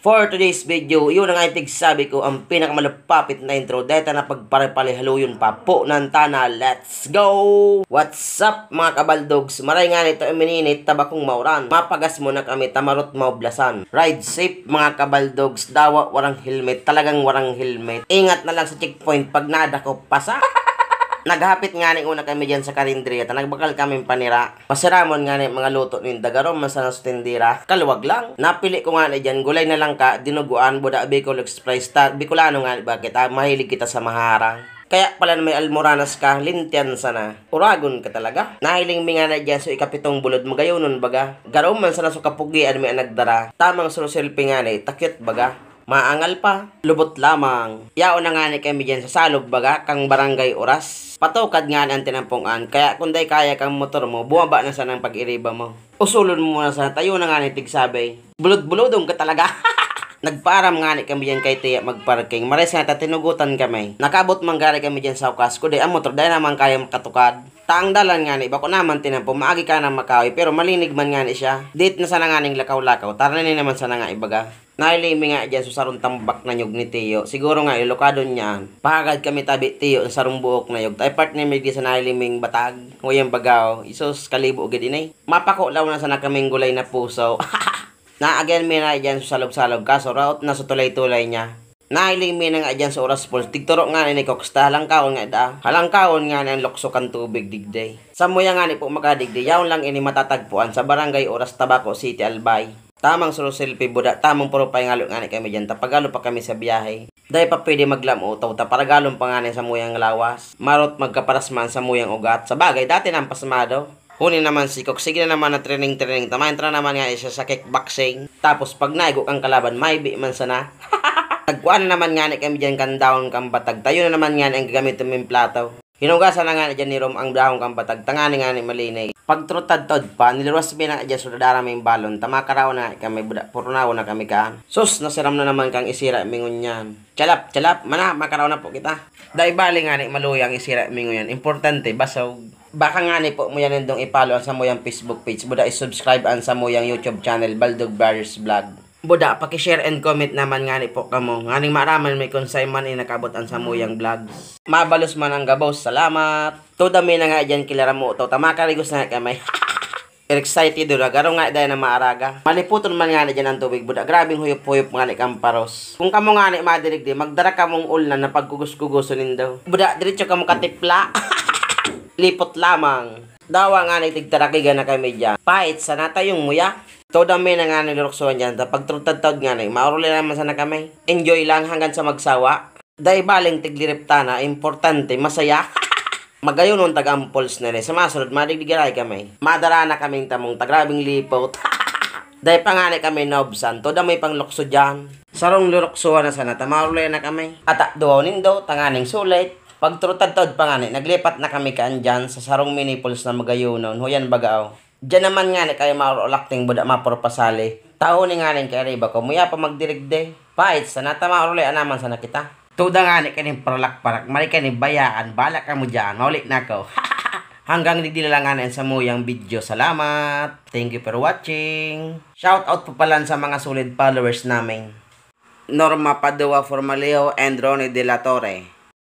For today's video, yun ang itig sabi ko ang pinakamalapapit na intro dahil na pagparepalihalo yun pa po ng tana. Let's go! What's up mga kabaldogs? Maray nga nito imininit tabakong mauran. Mapagas mo na kami tamarot maublasan. Ride safe mga kabaldogs. Dawa warang helmet. Talagang warang helmet. Ingat na lang sa checkpoint pag nada ko pasa. Naghapit nga ni una kami dyan sa karinderiya. Nagbakal kami panira. Pasiramon nga ni mga luto ni Dagarom masana sa tindira. Kaluwag lang. Napili ko nga ni dyan. Gulay na lang ka. Dinuguan. Buda Bicol Express. Bicolano nga ni bakit. Mahilig kita sa maharang. Kaya pala na may almoranas ka, lintian sana. Uragon ka talaga. Nahiling mi nga na dyan so ikapitong bulod magayonon baga. Garom man sana so kapugian may nagdara. Tamang sulusilpi nga ni, takyot baga. Maangal pa, lubot lamang. Yao na nga ni kami dyan sa salog baga, kang barangay oras. Patukad nga ang tinampungan, kaya kung day kaya kang motor mo, bumaba na sana ang pag-iriba mo. Usulon mo muna sana, tayo na nga ni tigsabay. Bulod-bulodong ka talaga. Nagparam nga ni kami dyan kay Tia magparking. Mares nga tinugutan kami. Nakabot man gari kami dyan sa ukas. Kundi ang motor dahil naman kaya makatukad. Taang dalan nga ni, bako naman tinampo, maagi ka na makawi. Pero malinig man nga ni siya. Date na sana nga ning lakaw-lakaw. Taranin naman sana nga ibaga. Nailimi nga dyan sa sarong tambak na nyug ni Tiyo. Siguro nga ilokado niyan. Pahagad kami tabi Tiyo sa sarong buok na yug. Tay part ni Migdi sa nailiming batag. Nguyang bagaw. Isos kalibo agad inay. Mapakulaw na sana kaming gulay na puso. Na again may na dyan sa salog-salog kaso raot na sa tulay-tulay niya. Nailing may na nga dyan sa oras pulse. Tigturo nga ni Koksta. Halangkawon nga da. Halangkawon nga ng loksokan tubig digday. Sa muya nga ni po makadigday. Yaon lang ini matatagpuan sa barangay Oras Tabaco City Albay. Tamang sulusilpi buda. Tamang puro pa nga ni kami dyan. Tapagalo pa kami sa biyahe. Dahil pa pwede maglamutaw. Taparagalon pa nga ni sa muyang lawas. Marot magkaparasman sa muyang ugat. Sa bagay dati nang pasmado. Huni naman si Kok, sige na naman na training. Tamayin naman nga isa sa kickboxing. Tapos pag naigo kang kalaban, may bi man sana. Nagkuhan na naman nga ni kami dyan kang dahon kang batag. Tayo na naman nga ni ang gagamit ng plato. Hinugasan na nga ni dyan ni Rom ang dahon kang batag. Tangani nga ni malinay. Pag trutad-tod pa, niliwas mi na dyan sa daraming balon. Tamakaraw na kami, purunaw na kami ka. Sus, nasiram na naman kang isira mingon yan. Chalap, mana, makaraw na po kita. Dahil bali nga ni maluyang isira mingon yan. Importante, basog. Baka nga ni po mo yan nandong ipalo ang sa mo yung Facebook page. Buda isubscribe ang sa mo yung YouTube channel, Baldog Brothers Vlog. Buda, pakishare and comment naman nga ni po kamo. Nga ning maraman may konsay man inakabot ang sa mo yung vlogs. Mabalos man ang gabaw, salamat. Tudami na nga dyan kilara mo ito. Tamakarigos na kamay. Excited doon. Garo nga dahil na maaraga. Maliputon man nga ni dyan ang tubig. Buda, grabing huyop-huyop nga ni kamparos. Kung kamo nga ni madirig di, magdara ka mong ulna na pagkugos-kugosunin daw. Buda, diretso ka mo katipla. Lipot lamang. Dawa nga ni tigtarakiga na kami dyan. Pahit sana tayong muya. Todo may na nga niluroksuhan dyan. Pag trutad-tad nga na, mauruli naman sana kami. Enjoy lang hanggang sa magsawa. Dahil baling tigliriptana, importante, masaya. Magayon nung taga-ampuls na rin. Sa masunod, madigdigaray kami. Madara na kaming tamong tagrabing lipot. Dahil pa nga na kami nobsan. Todo may pang lukso dyan. Sarong luroksuhan na sana, tamaruli na kami. At duwaw nindo, tanganing sulit. Pag trutad-tad pa nga ni, naglipat na kami kaan dyan sa sarong mini-pools na magayunon. Huyan bagao. Diyan naman nga ni kayo maurulakting buda mapurpasali. Tao ni nga ni kay Riba ko, muya pa magdirigde. Pahit sa natama uruli naman sana kita. Tuda nga ni kaning paralak-parak, mali ka ni bayaan, balak ka mo dyan, maulit na ko. Hanggang nagdilalanganan sa muyang video. Salamat. Thank you for watching. Shout out po pala sa mga solid followers namin. Norma Padua Formaleo and Ronnie De La Torre.